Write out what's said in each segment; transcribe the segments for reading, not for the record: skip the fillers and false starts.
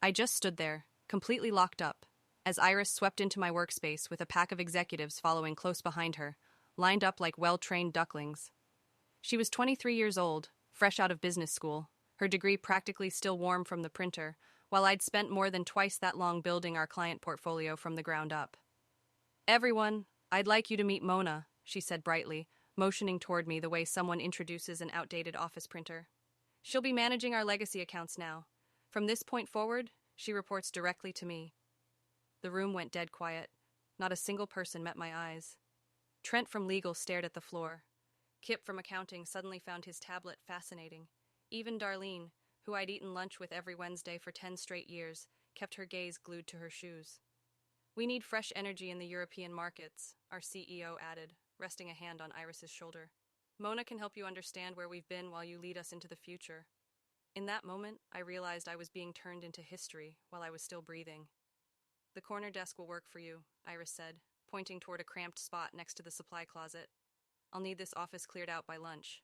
I just stood there, completely locked up, as Iris swept into my workspace with a pack of executives following close behind her, lined up like well-trained ducklings. She was 23 years old, fresh out of business school, her degree practically still warm from the printer, while I'd spent more than twice that long building our client portfolio from the ground up. "Everyone, I'd like you to meet Mona," she said brightly, motioning toward me the way someone introduces an outdated office printer. "She'll be managing our legacy accounts now. From this point forward, she reports directly to me." The room went dead quiet. Not a single person met my eyes. Trent from legal stared at the floor. Kip from accounting suddenly found his tablet fascinating. Even Darlene, who I'd eaten lunch with every Wednesday for 10 straight years, kept her gaze glued to her shoes. "We need fresh energy in the European markets," our CEO added, resting a hand on Iris's shoulder. "Mona can help you understand where we've been while you lead us into the future." In that moment, I realized I was being turned into history while I was still breathing. "The corner desk will work for you," Iris said, pointing toward a cramped spot next to the supply closet. "I'll need this office cleared out by lunch."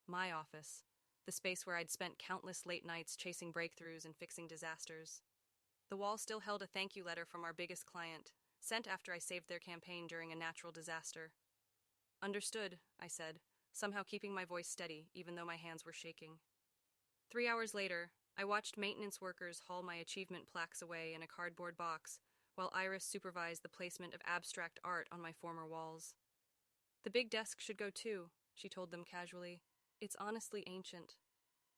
My office, the space where I'd spent countless late nights chasing breakthroughs and fixing disasters. The wall still held a thank you letter from our biggest client, sent after I saved their campaign during a natural disaster. "Understood," I said, somehow keeping my voice steady even though my hands were shaking. 3 hours later, I watched maintenance workers haul my achievement plaques away in a cardboard box, while Iris supervised the placement of abstract art on my former walls. "The big desk should go too," she told them casually. "It's honestly ancient."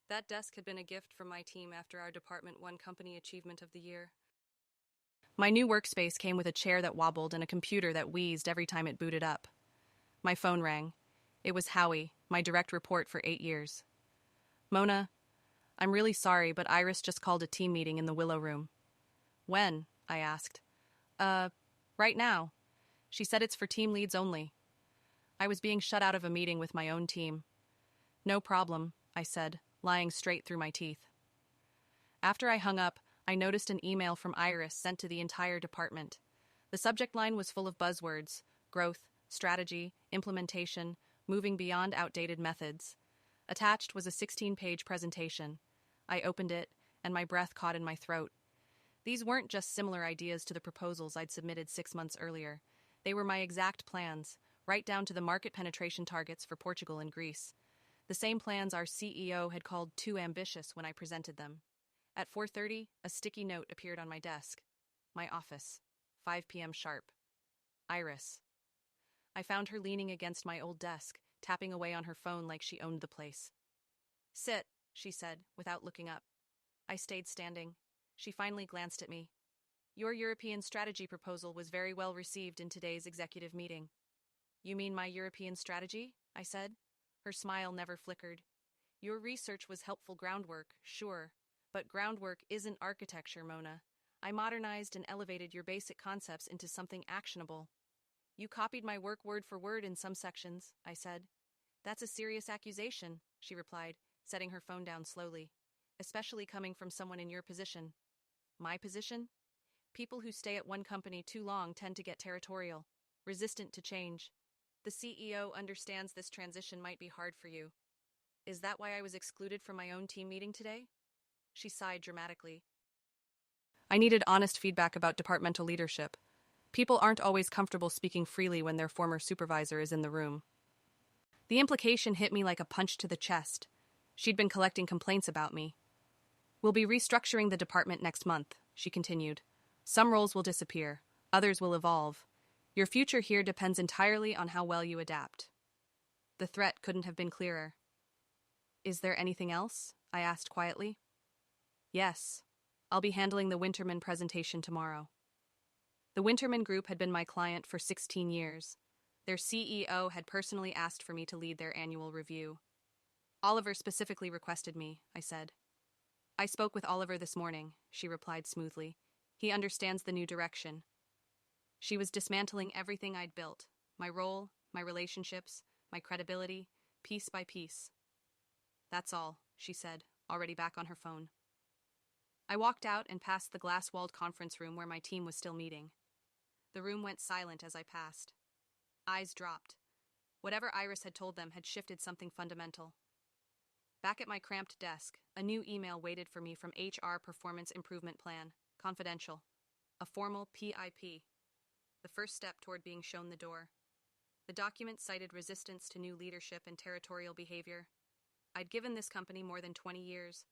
That desk had been a gift from my team after our department won Company Achievement of the Year. My new workspace came with a chair that wobbled and a computer that wheezed every time it booted up. My phone rang. It was Howie, my direct report for 8 years. "Mona, I'm really sorry, but Iris just called a team meeting in the Willow Room." "When?" I asked. Right now. She said it's for team leads only." I was being shut out of a meeting with my own team. "No problem," I said, lying straight through my teeth. After I hung up, I noticed an email from Iris sent to the entire department. The subject line was full of buzzwords: growth, strategy, implementation, moving beyond outdated methods. Attached was a 16-page presentation. I opened it, and my breath caught in my throat. These weren't just similar ideas to the proposals I'd submitted 6 months earlier. They were my exact plans, right down to the market penetration targets for Portugal and Greece. The same plans our CEO had called too ambitious when I presented them. At 4:30, a sticky note appeared on my desk. My office. 5 p.m. sharp. Iris. I found her leaning against my old desk, tapping away on her phone like she owned the place. "Sit," she said, without looking up. I stayed standing. She finally glanced at me. "Your European strategy proposal was very well received in today's executive meeting." "You mean my European strategy?" I said. Her smile never flickered. "Your research was helpful groundwork, sure. But groundwork isn't architecture, Mona. I modernized and elevated your basic concepts into something actionable." "You copied my work word for word in some sections," I said. "That's a serious accusation," she replied, setting her phone down slowly. "Especially coming from someone in your position." "My position?" "People who stay at one company too long tend to get territorial, resistant to change. The CEO understands this transition might be hard for you." "Is that why I was excluded from my own team meeting today?" She sighed dramatically. "I needed honest feedback about departmental leadership. People aren't always comfortable speaking freely when their former supervisor is in the room." The implication hit me like a punch to the chest. She'd been collecting complaints about me. "We'll be restructuring the department next month," she continued. "Some roles will disappear, others will evolve. Your future here depends entirely on how well you adapt." The threat couldn't have been clearer. "Is there anything else?" I asked quietly. "Yes. I'll be handling the Winterman presentation tomorrow." The Winterman Group had been my client for 16 years. Their CEO had personally asked for me to lead their annual review. "Oliver specifically requested me," I said. "I spoke with Oliver this morning," she replied smoothly. "He understands the new direction." She was dismantling everything I'd built: my role, my relationships, my credibility, piece by piece. "That's all," she said, already back on her phone. I walked out and past the glass-walled conference room where my team was still meeting. The room went silent as I passed. Eyes dropped. Whatever Iris had told them had shifted something fundamental. Back at my cramped desk, a new email waited for me from HR Performance Improvement Plan, confidential. A formal PIP. The first step toward being shown the door. The document cited resistance to new leadership and territorial behavior. I'd given this company more than 20 years.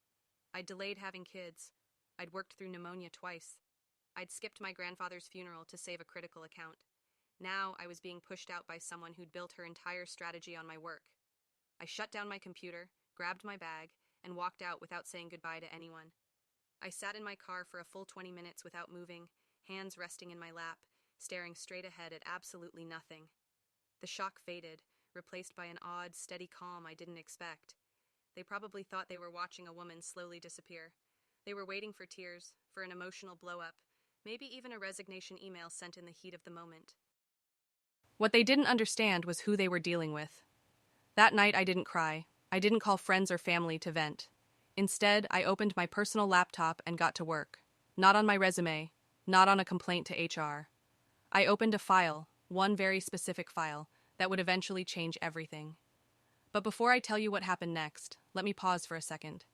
I'd delayed having kids. I'd worked through pneumonia twice. I'd skipped my grandfather's funeral to save a critical account. Now I was being pushed out by someone who'd built her entire strategy on my work. I shut down my computer, grabbed my bag, and walked out without saying goodbye to anyone. I sat in my car for a full 20 minutes without moving, hands resting in my lap, staring straight ahead at absolutely nothing. The shock faded, replaced by an odd, steady calm I didn't expect. They probably thought they were watching a woman slowly disappear. They were waiting for tears, for an emotional blow-up, maybe even a resignation email sent in the heat of the moment. What they didn't understand was who they were dealing with. That night I didn't cry. I didn't call friends or family to vent. Instead, I opened my personal laptop and got to work. Not on my resume, not on a complaint to HR. I opened a file, one very specific file, that would eventually change everything. But before I tell you what happened next, let me pause for a second.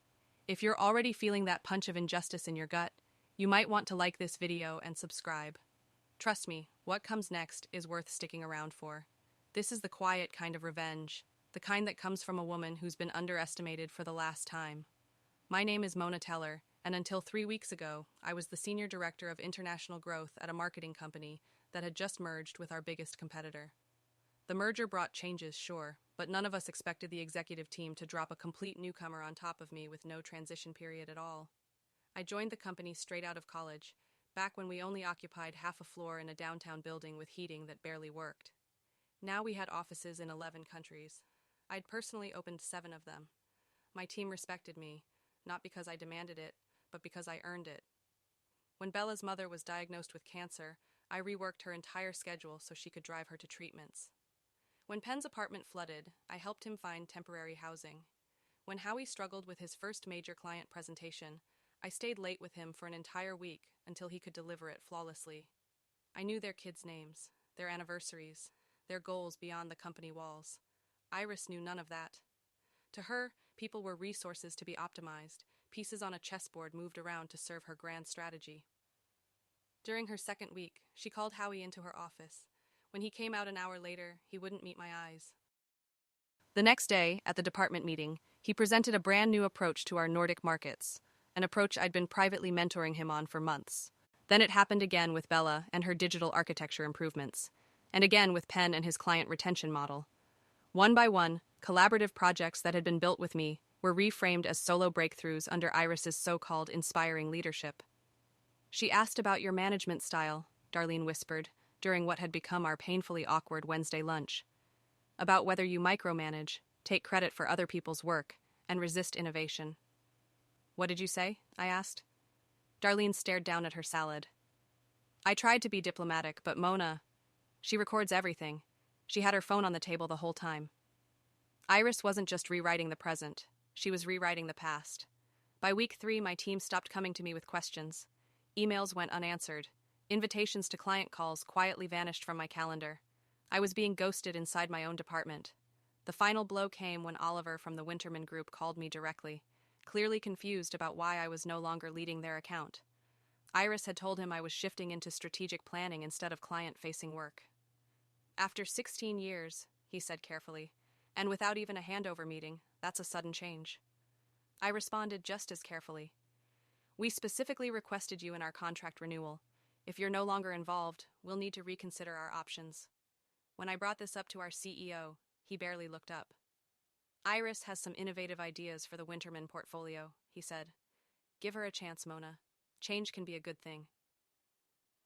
If you're already feeling that punch of injustice in your gut, you might want to like this video and subscribe. Trust me, what comes next is worth sticking around for. This is the quiet kind of revenge, the kind that comes from a woman who's been underestimated for the last time. My name is Mona Teller, and until 3 weeks ago, I was the Senior Director of International Growth at a marketing company that had just merged with our biggest competitor. The merger brought changes, sure, but none of us expected the executive team to drop a complete newcomer on top of me with no transition period at all. I joined the company straight out of college, back when we only occupied half a floor in a downtown building with heating that barely worked. Now we had offices in 11 countries. I'd personally opened 7 of them. My team respected me, not because I demanded it, but because I earned it. When Bella's mother was diagnosed with cancer, I reworked her entire schedule so she could drive her to treatments. When Penn's apartment flooded, I helped him find temporary housing. When Howie struggled with his first major client presentation, I stayed late with him for an entire week until he could deliver it flawlessly. I knew their kids' names, their anniversaries, their goals beyond the company walls. Iris knew none of that. To her, people were resources to be optimized, pieces on a chessboard moved around to serve her grand strategy. During her second week, she called Howie into her office. When he came out an hour later, he wouldn't meet my eyes. The next day, at the department meeting, he presented a brand new approach to our Nordic markets, an approach I'd been privately mentoring him on for months. Then it happened again with Bella and her digital architecture improvements, and again with Penn and his client retention model. One by one, collaborative projects that had been built with me were reframed as solo breakthroughs under Iris's so-called inspiring leadership. "She asked about your management style," Darlene whispered, during what had become our painfully awkward Wednesday lunch. "About whether you micromanage, take credit for other people's work, and resist innovation." "What did you say?" I asked. Darlene stared down at her salad. I tried to be diplomatic, but Mona, she records everything. She had her phone on the table the whole time. Iris wasn't just rewriting the present. She was rewriting the past. By week 3, my team stopped coming to me with questions. Emails went unanswered. Invitations to client calls quietly vanished from my calendar. I was being ghosted inside my own department. The final blow came when Oliver from the Winterman Group called me directly, clearly confused about why I was no longer leading their account. Iris had told him I was shifting into strategic planning instead of client-facing work. "After 16 years," he said carefully, "and without even a handover meeting, that's a sudden change." I responded just as carefully. "We specifically requested you in our contract renewal. If you're no longer involved, we'll need to reconsider our options." When I brought this up to our CEO, he barely looked up. "Iris has some innovative ideas for the Winterman portfolio," he said. "Give her a chance, Mona. Change can be a good thing."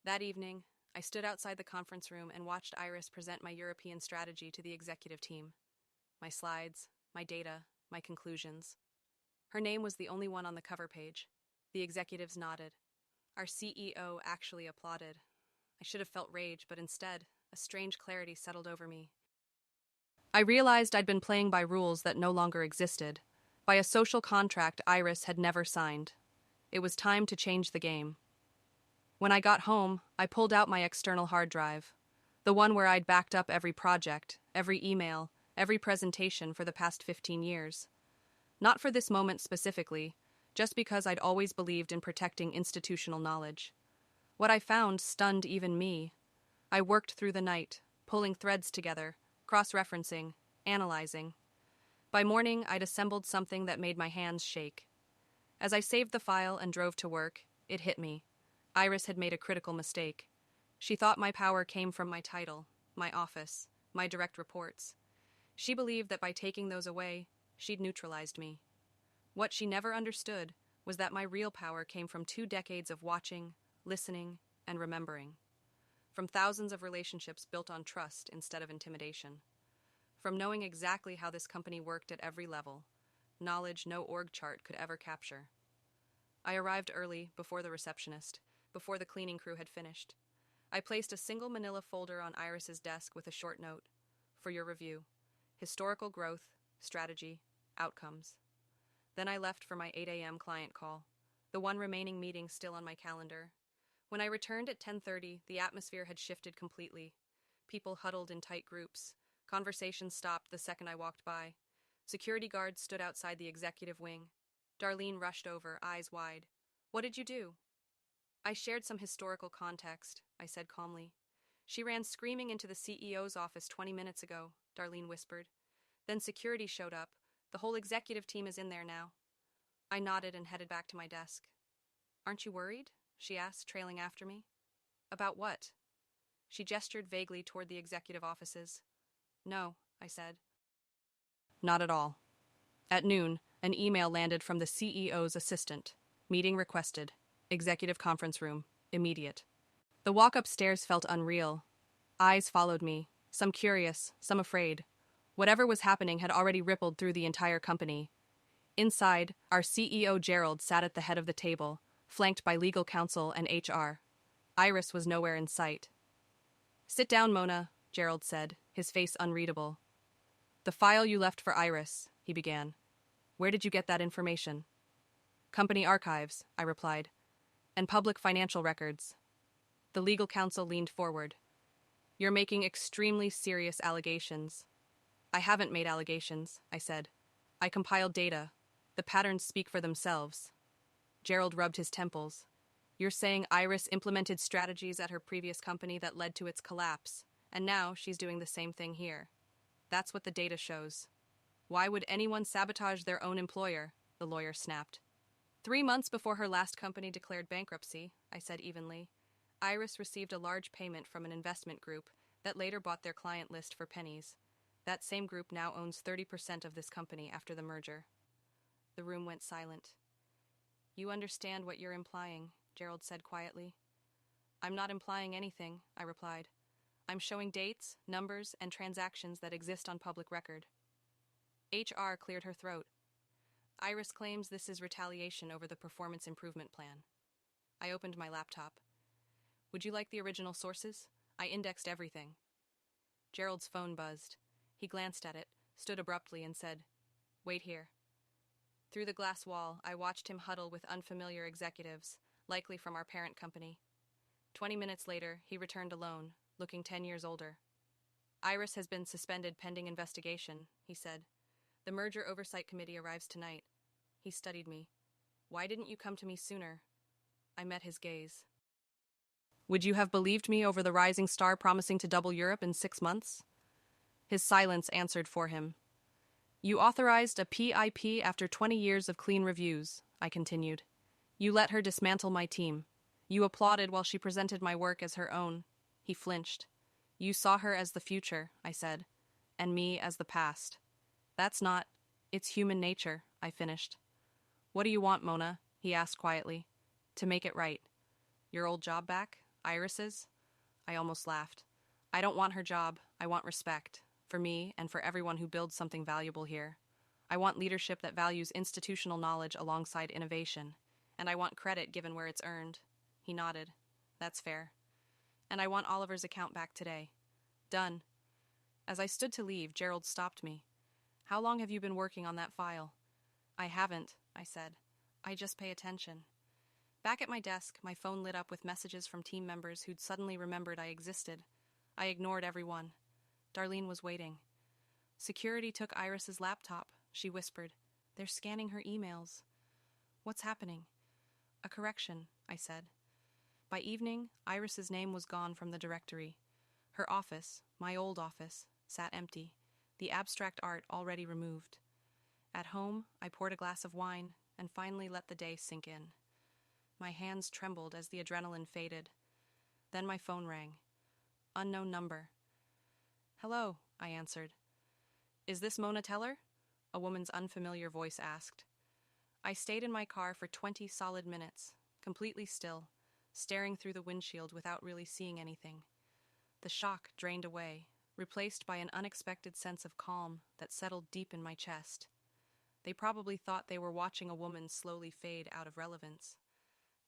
That evening, I stood outside the conference room and watched Iris present my European strategy to the executive team. My slides, my data, my conclusions. Her name was the only one on the cover page. The executives nodded. Our CEO actually applauded. I should have felt rage, but instead, a strange clarity settled over me. I realized I'd been playing by rules that no longer existed, by a social contract Iris had never signed. It was time to change the game. When I got home, I pulled out my external hard drive, the one where I'd backed up every project, every email, every presentation for the past 15 years. Not for this moment specifically, just because I'd always believed in protecting institutional knowledge. What I found stunned even me. I worked through the night, pulling threads together, cross-referencing, analyzing. By morning, I'd assembled something that made my hands shake. As I saved the file and drove to work, it hit me. Iris had made a critical mistake. She thought my power came from my title, my office, my direct reports. She believed that by taking those away, she'd neutralized me. What she never understood was that my real power came from 2 decades of watching, listening, and remembering. From thousands of relationships built on trust instead of intimidation. From knowing exactly how this company worked at every level, knowledge no org chart could ever capture. I arrived early, before the receptionist, before the cleaning crew had finished. I placed a single manila folder on Iris's desk with a short note. For your review. Historical growth, strategy, outcomes. Then I left for my 8 a.m. client call, the one remaining meeting still on my calendar. When I returned at 10:30, the atmosphere had shifted completely. People huddled in tight groups. Conversations stopped the second I walked by. Security guards stood outside the executive wing. Darlene rushed over, eyes wide. What did you do? I shared some historical context, I said calmly. She ran screaming into the CEO's office 20 minutes ago, Darlene whispered. Then security showed up. The whole executive team is in there now. I nodded and headed back to my desk. Aren't you worried? She asked, trailing after me. About what? She gestured vaguely toward the executive offices. No, I said. Not at all. At noon, an email landed from the CEO's assistant. Meeting requested. Executive conference room. Immediate. The walk upstairs felt unreal. Eyes followed me, some curious, some afraid. Whatever was happening had already rippled through the entire company. Inside, our CEO Gerald sat at the head of the table, flanked by legal counsel and HR. Iris was nowhere in sight. Sit down, Mona, Gerald said, his face unreadable. The file you left for Iris, he began. Where did you get that information? Company archives, I replied, and public financial records. The legal counsel leaned forward. You're making extremely serious allegations. I haven't made allegations, I said. I compiled data. The patterns speak for themselves. Gerald rubbed his temples. You're saying Iris implemented strategies at her previous company that led to its collapse, and now she's doing the same thing here. That's what the data shows. Why would anyone sabotage their own employer? The lawyer snapped. 3 months before her last company declared bankruptcy, I said evenly, Iris received a large payment from an investment group that later bought their client list for pennies. That same group now owns 30% of this company after the merger. The room went silent. You understand what you're implying, Gerald said quietly. I'm not implying anything, I replied. I'm showing dates, numbers, and transactions that exist on public record. HR cleared her throat. Iris claims this is retaliation over the performance improvement plan. I opened my laptop. Would you like the original sources? I indexed everything. Gerald's phone buzzed. He glanced at it, stood abruptly, and said, Wait here. Through the glass wall, I watched him huddle with unfamiliar executives, likely from our parent company. 20 minutes later, he returned alone, looking 10 years older. Iris has been suspended pending investigation, he said. The merger oversight committee arrives tonight. He studied me. Why didn't you come to me sooner? I met his gaze. Would you have believed me over the rising star promising to double Europe in 6 months? His silence answered for him. You authorized a PIP after 20 years of clean reviews, I continued. You let her dismantle my team. You applauded while she presented my work as her own. He flinched. You saw her as the future, I said, and me as the past. It's human nature, I finished. What do you want, Mona? He asked quietly. To make it right. Your old job back? Iris's? I almost laughed. I don't want her job. I want respect. For me and for everyone who builds something valuable here. I want leadership that values institutional knowledge alongside innovation. And I want credit given where it's earned. He nodded. That's fair. And I want Oliver's account back today. Done. As I stood to leave, Gerald stopped me. How long have you been working on that file? I haven't, I said. I just pay attention. Back at my desk, my phone lit up with messages from team members who'd suddenly remembered I existed. I ignored everyone. Darlene was waiting. Security took Iris's laptop, she whispered. They're scanning her emails. What's happening? A correction, I said. By evening, Iris's name was gone from the directory. Her office, my old office, sat empty, the abstract art already removed. At home, I poured a glass of wine and finally let the day sink in. My hands trembled as the adrenaline faded. Then my phone rang. Unknown number. Hello, I answered. Is this Mona Teller? A woman's unfamiliar voice asked. I stayed in my car for 20 solid minutes, completely still, staring through the windshield without really seeing anything. The shock drained away, replaced by an unexpected sense of calm that settled deep in my chest. They probably thought they were watching a woman slowly fade out of relevance.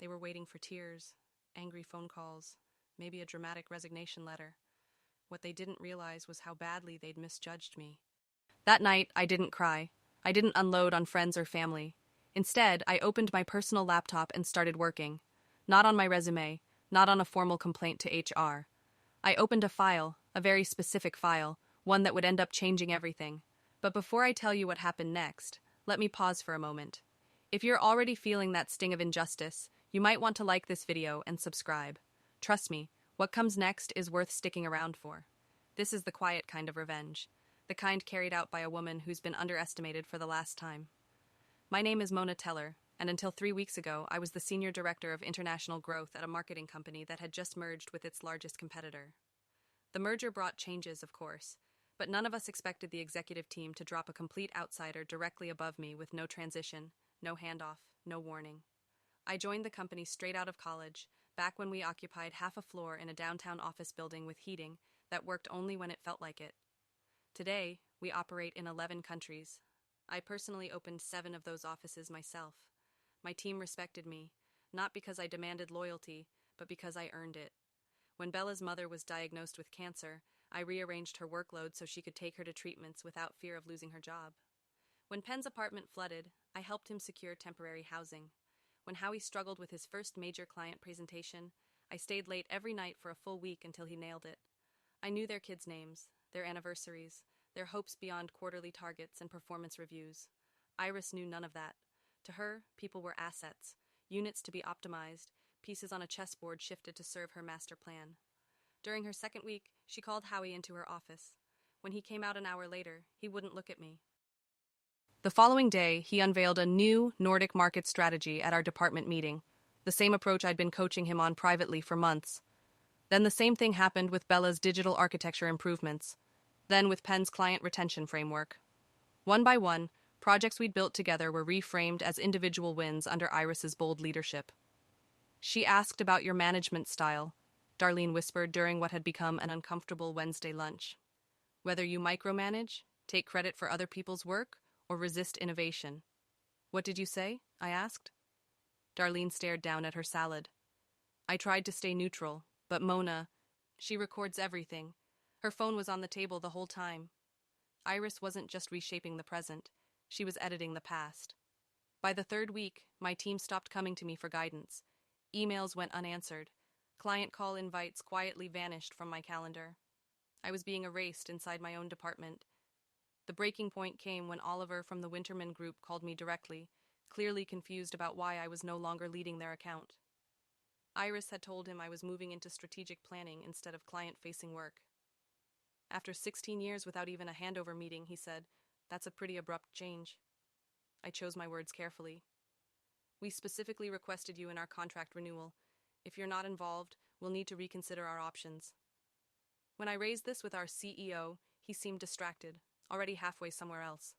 They were waiting for tears, angry phone calls, maybe a dramatic resignation letter. What they didn't realize was how badly they'd misjudged me. That night, I didn't cry. I didn't unload on friends or family. Instead, I opened my personal laptop and started working. Not on my resume, not on a formal complaint to HR. I opened a file, a very specific file, one that would end up changing everything. But before I tell you what happened next, let me pause for a moment. If you're already feeling that sting of injustice, you might want to like this video and subscribe. Trust me, what comes next is worth sticking around for. This is the quiet kind of revenge, the kind carried out by a woman who's been underestimated for the last time. My name is Mona Teller, and until 3 weeks ago, I was the Senior Director of International Growth at a marketing company that had just merged with its largest competitor. The merger brought changes, of course, but none of us expected the executive team to drop a complete outsider directly above me with no transition, no handoff, no warning. I joined the company straight out of college, back when we occupied half a floor in a downtown office building with heating that worked only when it felt like it. Today, we operate in 11 countries. I personally opened 7 of those offices myself. My team respected me, not because I demanded loyalty, but because I earned it. When Bella's mother was diagnosed with cancer, I rearranged her workload so she could take her to treatments without fear of losing her job. When Penn's apartment flooded, I helped him secure temporary housing. When Howie struggled with his first major client presentation, I stayed late every night for a full week until he nailed it. I knew their kids' names, their anniversaries, their hopes beyond quarterly targets and performance reviews. Iris knew none of that. To her, people were assets, units to be optimized, pieces on a chessboard shifted to serve her master plan. During her second week, she called Howie into her office. When he came out an hour later, he wouldn't look at me. The following day, he unveiled a new Nordic market strategy at our department meeting, the same approach I'd been coaching him on privately for months. Then the same thing happened with Bella's digital architecture improvements, then with Penn's client retention framework. One by one, projects we'd built together were reframed as individual wins under Iris's bold leadership. She asked about your management style, Darlene whispered during what had become an uncomfortable Wednesday lunch. Whether you micromanage, take credit for other people's work, or resist innovation. What did you say? I asked. Darlene stared down at her salad. I tried to stay neutral, but Mona, she records everything. Her phone was on the table the whole time. Iris wasn't just reshaping the present, she was editing the past. By the 3rd week, my team stopped coming to me for guidance. Emails went unanswered. Client call invites quietly vanished from my calendar. I was being erased inside my own department. The breaking point came when Oliver from the Winterman Group called me directly, clearly confused about why I was no longer leading their account. Iris had told him I was moving into strategic planning instead of client-facing work. After 16 years without even a handover meeting, he said, "That's a pretty abrupt change." I chose my words carefully. "We specifically requested you in our contract renewal. If you're not involved, we'll need to reconsider our options." When I raised this with our CEO, he seemed distracted, already halfway somewhere else.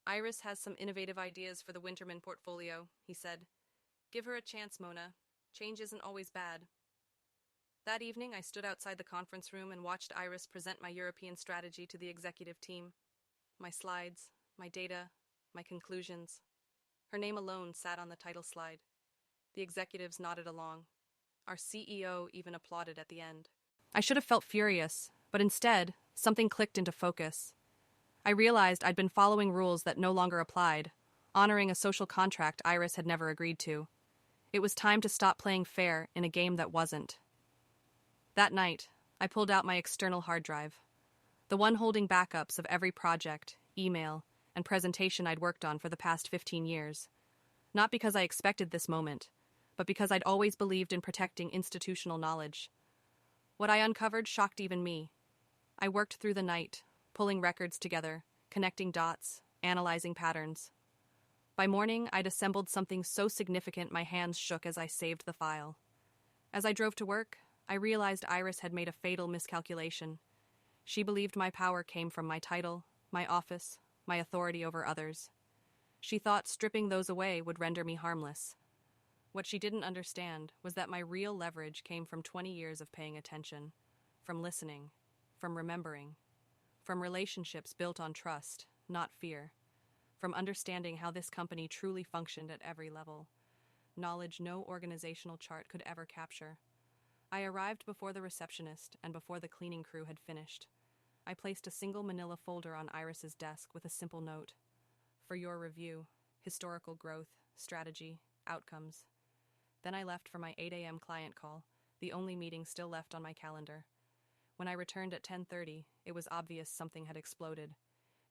"Iris has some innovative ideas for the Winterman portfolio," he said. "Give her a chance, Mona. Change isn't always bad." That evening, I stood outside the conference room and watched Iris present my European strategy to the executive team. My slides, my data, my conclusions. Her name alone sat on the title slide. The executives nodded along. Our CEO even applauded at the end. I should have felt furious, but instead, something clicked into focus. I realized I'd been following rules that no longer applied, honoring a social contract Iris had never agreed to. It was time to stop playing fair in a game that wasn't. That night, I pulled out my external hard drive, the one holding backups of every project, email, and presentation I'd worked on for the past 15 years. Not because I expected this moment, but because I'd always believed in protecting institutional knowledge. What I uncovered shocked even me. I worked through the night, pulling records together, connecting dots, analyzing patterns. By morning, I'd assembled something so significant my hands shook as I saved the file. As I drove to work, I realized Iris had made a fatal miscalculation. She believed my power came from my title, my office, my authority over others. She thought stripping those away would render me harmless. What she didn't understand was that my real leverage came from 20 years of paying attention, from listening, from remembering, from relationships built on trust, not fear, from understanding how this company truly functioned at every level, knowledge no organizational chart could ever capture. I arrived before the receptionist and before the cleaning crew had finished. I placed a single manila folder on Iris's desk with a simple note. For your review, historical growth, strategy, outcomes. Then I left for my 8 a.m. client call, the only meeting still left on my calendar. When I returned at 10:30, it was obvious something had exploded.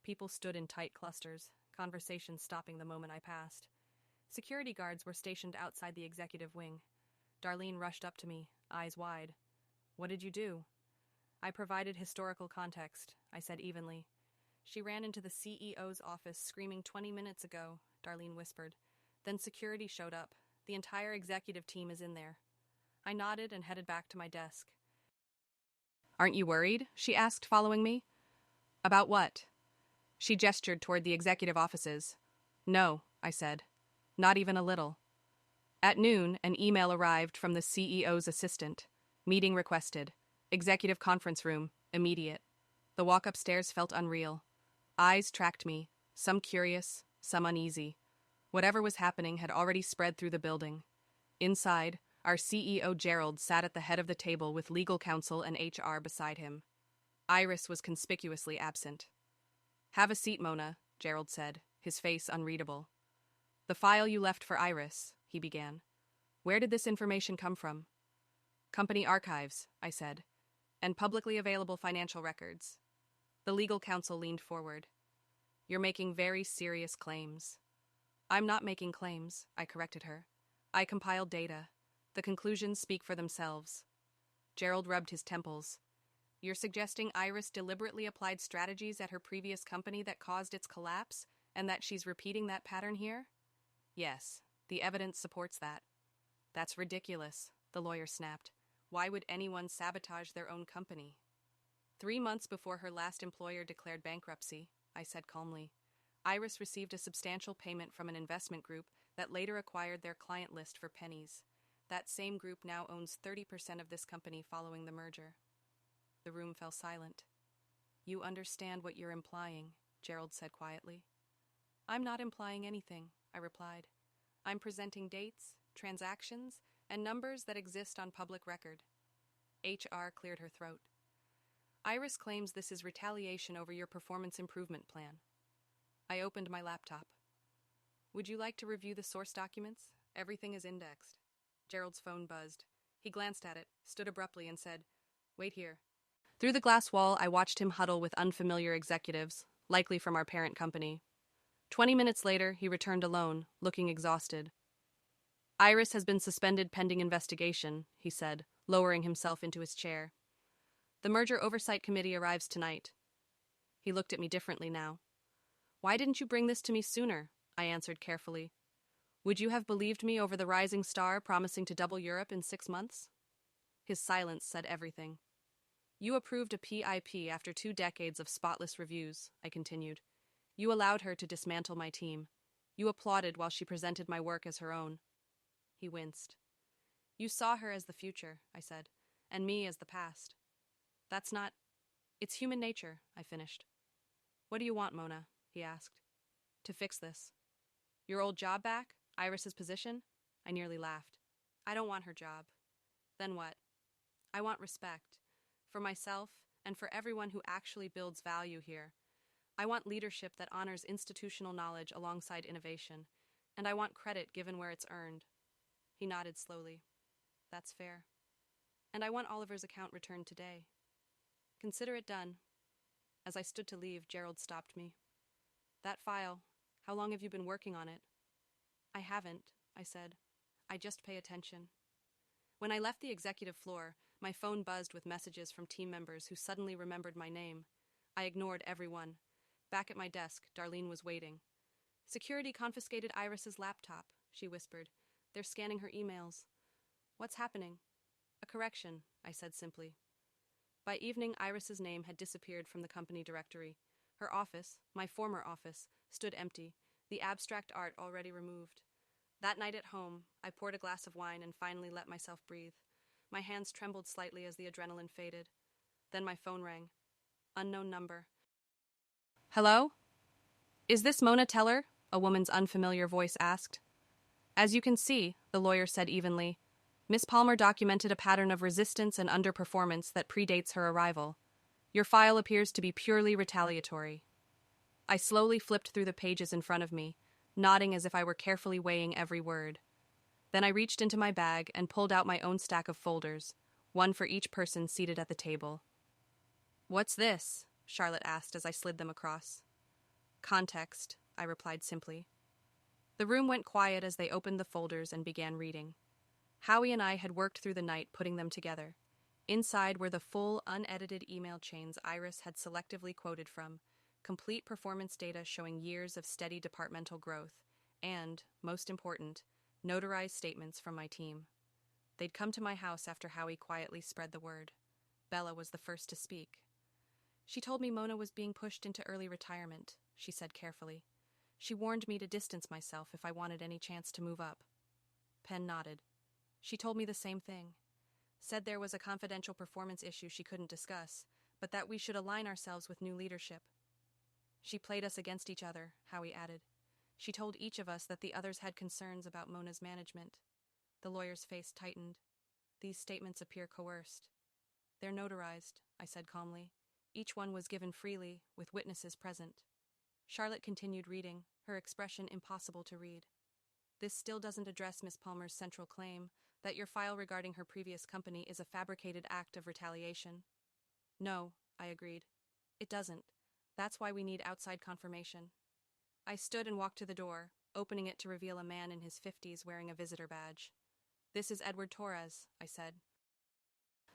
People stood in tight clusters, conversations stopping the moment I passed. Security guards were stationed outside the executive wing. Darlene rushed up to me, eyes wide. What did you do? I provided historical context, I said evenly. She ran into the CEO's office screaming 20 minutes ago, Darlene whispered. Then security showed up. The entire executive team is in there. I nodded and headed back to my desk. Aren't you worried? She asked, following me. About what? She gestured toward the executive offices. No, I said. Not even a little. At noon, an email arrived from the CEO's assistant. Meeting requested. Executive conference room, immediate. The walk upstairs felt unreal. Eyes tracked me, some curious, some uneasy. Whatever was happening had already spread through the building. Inside, our CEO Gerald sat at the head of the table with legal counsel and HR beside him. Iris was conspicuously absent. Have a seat, Mona, Gerald said, his face unreadable. The file you left for Iris, he began. Where did this information come from? Company archives, I said, and publicly available financial records. The legal counsel leaned forward. You're making very serious claims. I'm not making claims, I corrected her. I compiled data. The conclusions speak for themselves. Gerald rubbed his temples. You're suggesting Iris deliberately applied strategies at her previous company that caused its collapse, and that she's repeating that pattern here? Yes, the evidence supports that. That's ridiculous, the lawyer snapped. Why would anyone sabotage their own company? 3 months before her last employer declared bankruptcy, I said calmly, Iris received a substantial payment from an investment group that later acquired their client list for pennies. That same group now owns 30% of this company following the merger. The room fell silent. You understand what you're implying, Gerald said quietly. I'm not implying anything, I replied. I'm presenting dates, transactions, and numbers that exist on public record. HR cleared her throat. Iris claims this is retaliation over your performance improvement plan. I opened my laptop. Would you like to review the source documents? Everything is indexed. Gerald's phone buzzed. He glanced at it, stood abruptly, and said, Wait here. Through the glass wall, I watched him huddle with unfamiliar executives, likely from our parent company. 20 minutes later, he returned alone, looking exhausted. Iris has been suspended pending investigation, he said, lowering himself into his chair. The Merger Oversight Committee arrives tonight. He looked at me differently now. Why didn't you bring this to me sooner? I answered carefully. Would you have believed me over the rising star promising to double Europe in 6 months? His silence said everything. You approved a PIP after 2 decades of spotless reviews, I continued. You allowed her to dismantle my team. You applauded while she presented my work as her own. He winced. You saw her as the future, I said, and me as the past. That's not... It's human nature, I finished. What do you want, Mona? He asked. To fix this. Your old job back? Iris's position? I nearly laughed. I don't want her job. Then what? I want respect. For myself and for everyone who actually builds value here. I want leadership that honors institutional knowledge alongside innovation, and I want credit given where it's earned. He nodded slowly. That's fair. And I want Oliver's account returned today. Consider it done. As I stood to leave, Gerald stopped me. That file. How long have you been working on it? I haven't, I said. I just pay attention. When I left the executive floor, my phone buzzed with messages from team members who suddenly remembered my name. I ignored everyone. Back at my desk, Darlene was waiting. Security confiscated Iris's laptop, she whispered. They're scanning her emails. What's happening? A correction, I said simply. By evening, Iris's name had disappeared from the company directory. Her office, my former office, stood empty, the abstract art already removed. That night at home, I poured a glass of wine and finally let myself breathe. My hands trembled slightly as the adrenaline faded. Then my phone rang. Unknown number. Hello? Is this Mona Teller? A woman's unfamiliar voice asked. As you can see, the lawyer said evenly, Miss Palmer documented a pattern of resistance and underperformance that predates her arrival. Your file appears to be purely retaliatory. I slowly flipped through the pages in front of me, nodding as if I were carefully weighing every word. Then I reached into my bag and pulled out my own stack of folders, one for each person seated at the table. What's this? Charlotte asked as I slid them across. Context, I replied simply. The room went quiet as they opened the folders and began reading. Howie and I had worked through the night putting them together. Inside were the full, unedited email chains Iris had selectively quoted from, complete performance data showing years of steady departmental growth, and, most important, notarized statements from my team. They'd come to my house after Howie quietly spread the word. Bella was the first to speak. She told me Mona was being pushed into early retirement, she said carefully. She warned me to distance myself if I wanted any chance to move up. Penn nodded. She told me the same thing. Said there was a confidential performance issue she couldn't discuss, but that we should align ourselves with new leadership. She played us against each other, Howie added. She told each of us that the others had concerns about Mona's management. The lawyer's face tightened. These statements appear coerced. They're notarized, I said calmly. Each one was given freely, with witnesses present. Charlotte continued reading, her expression impossible to read. This still doesn't address Miss Palmer's central claim, that your file regarding her previous company is a fabricated act of retaliation. No, I agreed. It doesn't. That's why we need outside confirmation. I stood and walked to the door, opening it to reveal a man in his 50s wearing a visitor badge. This is Edward Torres, I said.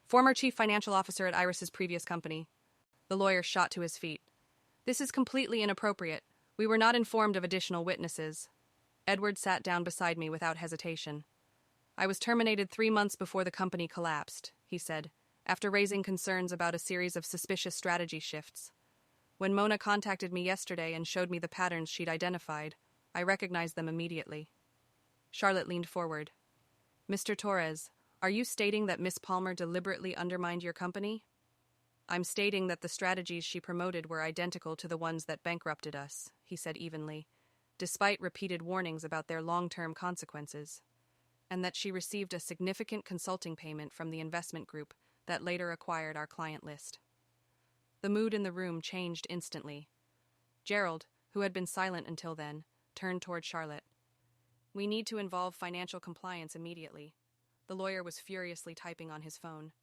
Former chief financial officer at Iris's previous company. The lawyer shot to his feet. This is completely inappropriate. We were not informed of additional witnesses. Edward sat down beside me without hesitation. I was terminated 3 months before the company collapsed, he said, after raising concerns about a series of suspicious strategy shifts. When Mona contacted me yesterday and showed me the patterns she'd identified, I recognized them immediately. Charlotte leaned forward. Mr. Torres, are you stating that Miss Palmer deliberately undermined your company? I'm stating that the strategies she promoted were identical to the ones that bankrupted us, he said evenly, despite repeated warnings about their long-term consequences, and that she received a significant consulting payment from the investment group that later acquired our client list. The mood in the room changed instantly. Gerald, who had been silent until then, turned toward Charlotte. We need to involve financial compliance immediately. The lawyer was furiously typing on his phone.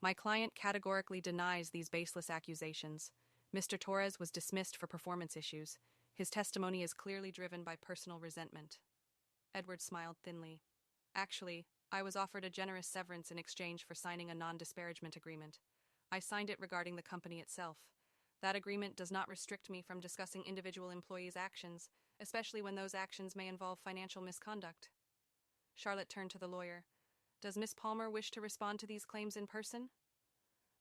My client categorically denies these baseless accusations. Mr. Torres was dismissed for performance issues. His testimony is clearly driven by personal resentment. Edward smiled thinly. Actually, I was offered a generous severance in exchange for signing a non-disparagement agreement. I signed it regarding the company itself. That agreement does not restrict me from discussing individual employees' actions, especially when those actions may involve financial misconduct. Charlotte turned to the lawyer. Does Miss Palmer wish to respond to these claims in person?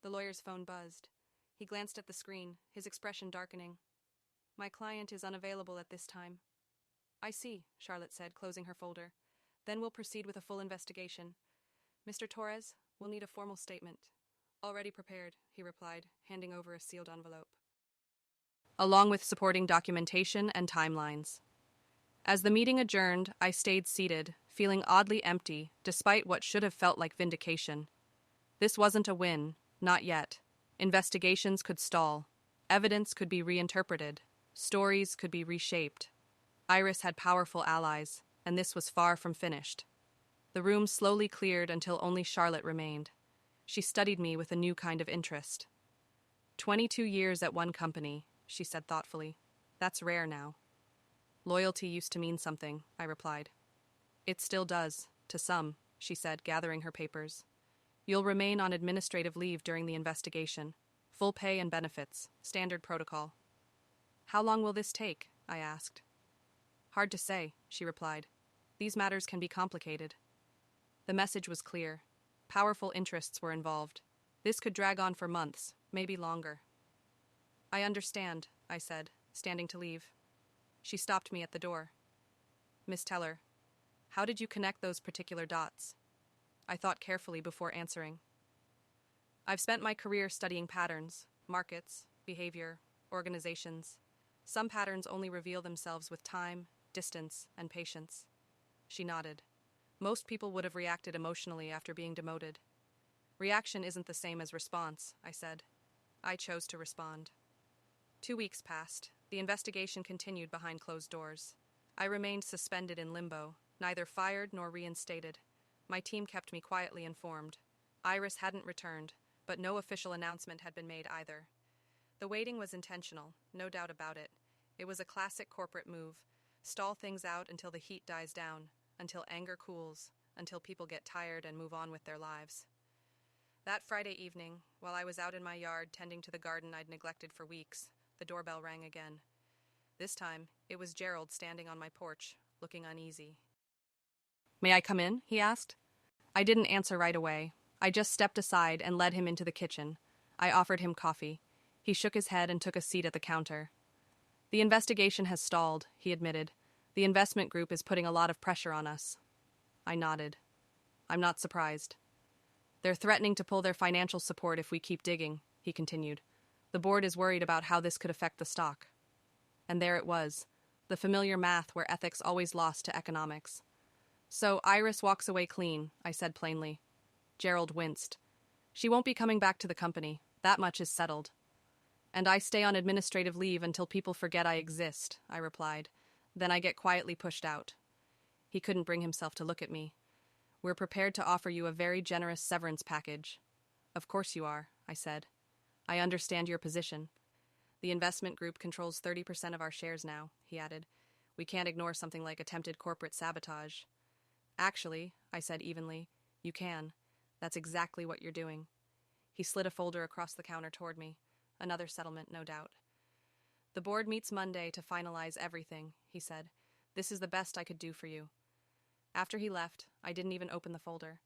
The lawyer's phone buzzed. He glanced at the screen, his expression darkening. My client is unavailable at this time. I see, Charlotte said, closing her folder. Then we'll proceed with a full investigation. Mr. Torres, we'll need a formal statement. Already prepared, he replied, handing over a sealed envelope. Along with supporting documentation and timelines. As the meeting adjourned, I stayed seated, feeling oddly empty, despite what should have felt like vindication. This wasn't a win, not yet. Investigations could stall. Evidence could be reinterpreted. Stories could be reshaped. Iris had powerful allies, and this was far from finished. The room slowly cleared until only Charlotte remained. She studied me with a new kind of interest. 22 years at one company, she said thoughtfully. That's rare now. Loyalty used to mean something, I replied. It still does, to some, she said, gathering her papers. You'll remain on administrative leave during the investigation. Full pay and benefits, standard protocol. How long will this take? I asked. Hard to say, she replied. These matters can be complicated. The message was clear. Powerful interests were involved. This could drag on for months, maybe longer. I understand, I said, standing to leave. She stopped me at the door. Miss Teller, how did you connect those particular dots? I thought carefully before answering. I've spent my career studying patterns, markets, behavior, organizations. Some patterns only reveal themselves with time, distance, and patience. She nodded. Most people would have reacted emotionally after being demoted. Reaction isn't the same as response, I said. I chose to respond. 2 weeks passed. The investigation continued behind closed doors. I remained suspended in limbo, neither fired nor reinstated. My team kept me quietly informed. Iris hadn't returned, but no official announcement had been made either. The waiting was intentional, no doubt about it. It was a classic corporate move. Stall things out until the heat dies down, until anger cools, until people get tired and move on with their lives. That Friday evening, while I was out in my yard tending to the garden I'd neglected for weeks, the doorbell rang again. This time, it was Gerald standing on my porch, looking uneasy. May I come in? He asked. I didn't answer right away. I just stepped aside and led him into the kitchen. I offered him coffee. He shook his head and took a seat at the counter. The investigation has stalled, he admitted. The investment group is putting a lot of pressure on us. I nodded. I'm not surprised. They're threatening to pull their financial support if we keep digging, he continued. The board is worried about how this could affect the stock. And there it was, the familiar math where ethics always lost to economics. So Iris walks away clean, I said plainly. Gerald winced. She won't be coming back to the company. That much is settled. And I stay on administrative leave until people forget I exist, I replied. Then I get quietly pushed out. He couldn't bring himself to look at me. We're prepared to offer you a very generous severance package. Of course you are, I said. I understand your position. The investment group controls 30% of our shares now, he added. We can't ignore something like attempted corporate sabotage. Actually, I said evenly, you can. That's exactly what you're doing. He slid a folder across the counter toward me. Another settlement, no doubt. The board meets Monday to finalize everything, he said. This is the best I could do for you. After he left, I didn't even open the folder.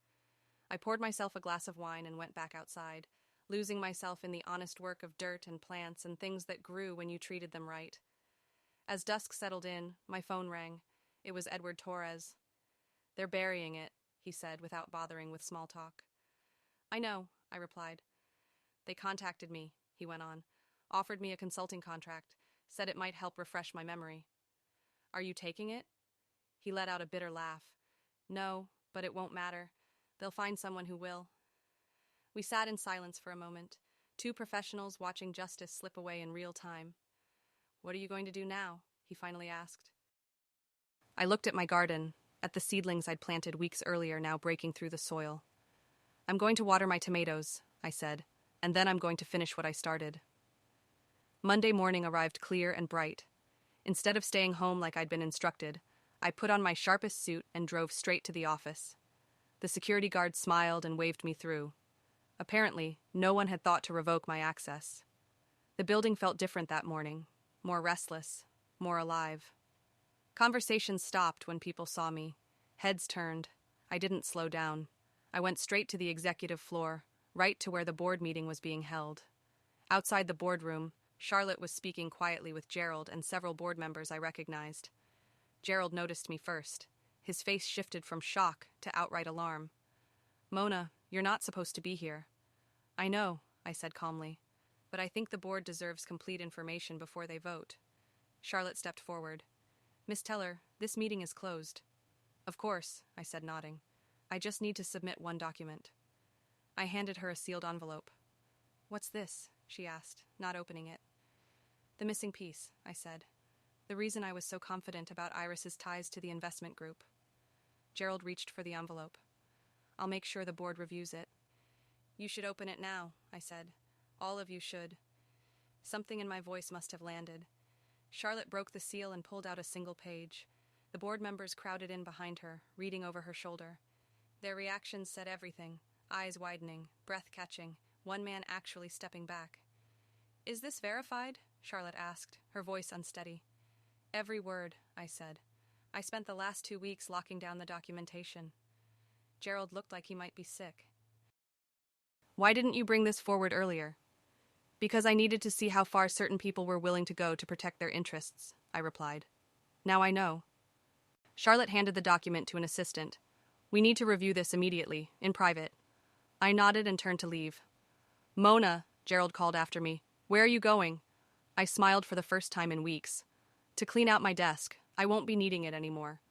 I poured myself a glass of wine and went back outside, losing myself in the honest work of dirt and plants and things that grew when you treated them right. As dusk settled in, my phone rang. It was Edward Torres. They're burying it, he said, without bothering with small talk. I know, I replied. They contacted me, he went on, offered me a consulting contract, said it might help refresh my memory. Are you taking it? He let out a bitter laugh. No, but it won't matter. They'll find someone who will. We sat in silence for a moment, two professionals watching justice slip away in real time. What are you going to do now? He finally asked. I looked at my garden, at the seedlings I'd planted weeks earlier now breaking through the soil. I'm going to water my tomatoes, I said, and then I'm going to finish what I started. Monday morning arrived clear and bright. Instead of staying home like I'd been instructed, I put on my sharpest suit and drove straight to the office. The security guard smiled and waved me through. Apparently, no one had thought to revoke my access. The building felt different that morning, more restless, more alive. Conversations stopped when people saw me. Heads turned. I didn't slow down. I went straight to the executive floor, right to where the board meeting was being held. Outside the boardroom, Charlotte was speaking quietly with Gerald and several board members I recognized. Gerald noticed me first. His face shifted from shock to outright alarm. Mona, you're not supposed to be here. I know, I said calmly, but I think the board deserves complete information before they vote. Charlotte stepped forward. Miss Teller, this meeting is closed. Of course, I said, nodding. I just need to submit one document. I handed her a sealed envelope. What's this? She asked, not opening it. The missing piece, I said. The reason I was so confident about Iris's ties to the investment group. Gerald reached for the envelope. I'll make sure the board reviews it. You should open it now, I said. All of you should. Something in my voice must have landed. Charlotte broke the seal and pulled out a single page. The board members crowded in behind her, reading over her shoulder. Their reactions said everything, eyes widening, breath catching, one man actually stepping back. "Is this verified?" Charlotte asked, her voice unsteady. "Every word," I said. "I spent the last 2 weeks locking down the documentation." Gerald looked like he might be sick. "Why didn't you bring this forward earlier?" "Because I needed to see how far certain people were willing to go to protect their interests," I replied. "Now I know." Charlotte handed the document to an assistant. "We need to review this immediately, in private." I nodded and turned to leave. "Mona," Gerald called after me, "where are you going?" I smiled for the first time in weeks. "To clean out my desk. I won't be needing it anymore."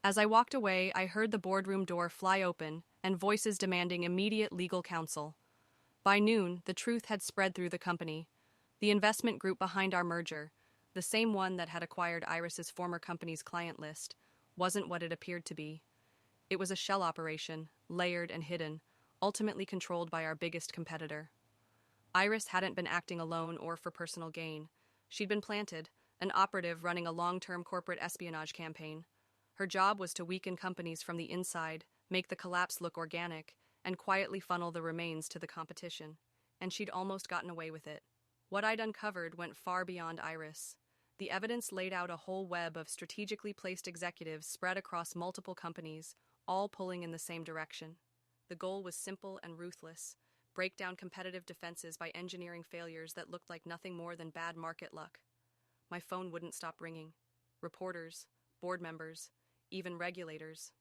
As I walked away, I heard the boardroom door fly open and voices demanding immediate legal counsel. By noon, the truth had spread through the company. The investment group behind our merger, the same one that had acquired Iris's former company's client list, wasn't what it appeared to be. It was a shell operation, layered and hidden, ultimately controlled by our biggest competitor. Iris hadn't been acting alone or for personal gain. She'd been planted, an operative running a long-term corporate espionage campaign. Her job was to weaken companies from the inside, make the collapse look organic, and quietly funnel the remains to the competition. And she'd almost gotten away with it. What I'd uncovered went far beyond Iris. The evidence laid out a whole web of strategically placed executives spread across multiple companies, all pulling in the same direction. The goal was simple and ruthless: break down competitive defenses by engineering failures that looked like nothing more than bad market luck. My phone wouldn't stop ringing. Reporters, board members, even regulators.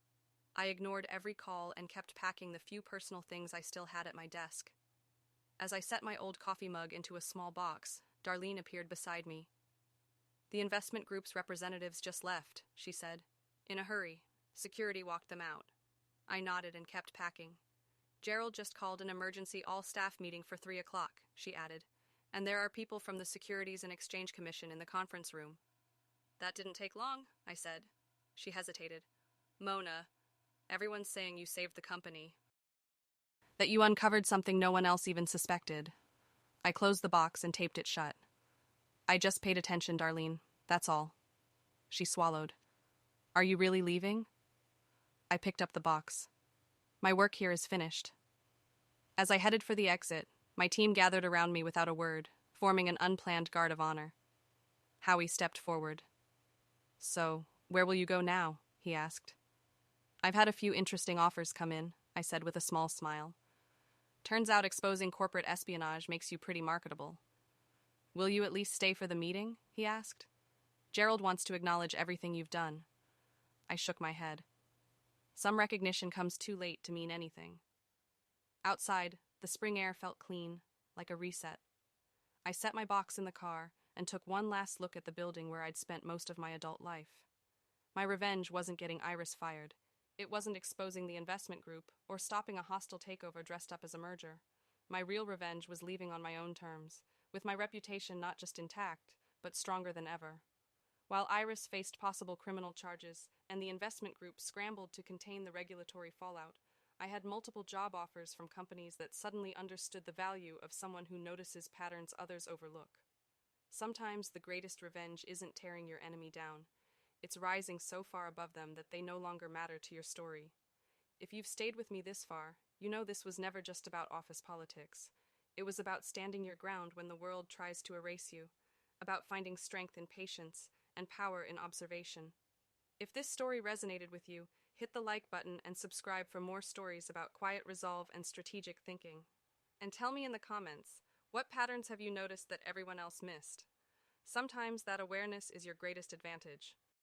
I ignored every call and kept packing the few personal things I still had at my desk. As I set my old coffee mug into a small box, Darlene appeared beside me. "The investment group's representatives just left," she said. "In a hurry. Security walked them out." I nodded and kept packing. "Gerald just called an emergency all-staff meeting for 3 o'clock, she added. "And there are people from the Securities and Exchange Commission in the conference room." "That didn't take long," I said. She hesitated. "Mona, everyone's saying you saved the company. That you uncovered something no one else even suspected." I closed the box and taped it shut. "I just paid attention, Darlene. That's all." She swallowed. "Are you really leaving?" I picked up the box. "My work here is finished." As I headed for the exit, my team gathered around me without a word, forming an unplanned guard of honor. Howie stepped forward. "So, where will you go now?" he asked. "I've had a few interesting offers come in," I said with a small smile. "Turns out exposing corporate espionage makes you pretty marketable." "Will you at least stay for the meeting?" he asked. "Gerald wants to acknowledge everything you've done." I shook my head. Some recognition comes too late to mean anything. Outside, the spring air felt clean, like a reset. I set my box in the car and took one last look at the building where I'd spent most of my adult life. My revenge wasn't getting Iris fired. It wasn't exposing the investment group or stopping a hostile takeover dressed up as a merger. My real revenge was leaving on my own terms, with my reputation not just intact, but stronger than ever. While Iris faced possible criminal charges and the investment group scrambled to contain the regulatory fallout, I had multiple job offers from companies that suddenly understood the value of someone who notices patterns others overlook. Sometimes the greatest revenge isn't tearing your enemy down. It's rising so far above them that they no longer matter to your story. If you've stayed with me this far, you know this was never just about office politics. It was about standing your ground when the world tries to erase you, about finding strength in patience and power in observation. If this story resonated with you, hit the like button and subscribe for more stories about quiet resolve and strategic thinking. And tell me in the comments, what patterns have you noticed that everyone else missed? Sometimes that awareness is your greatest advantage.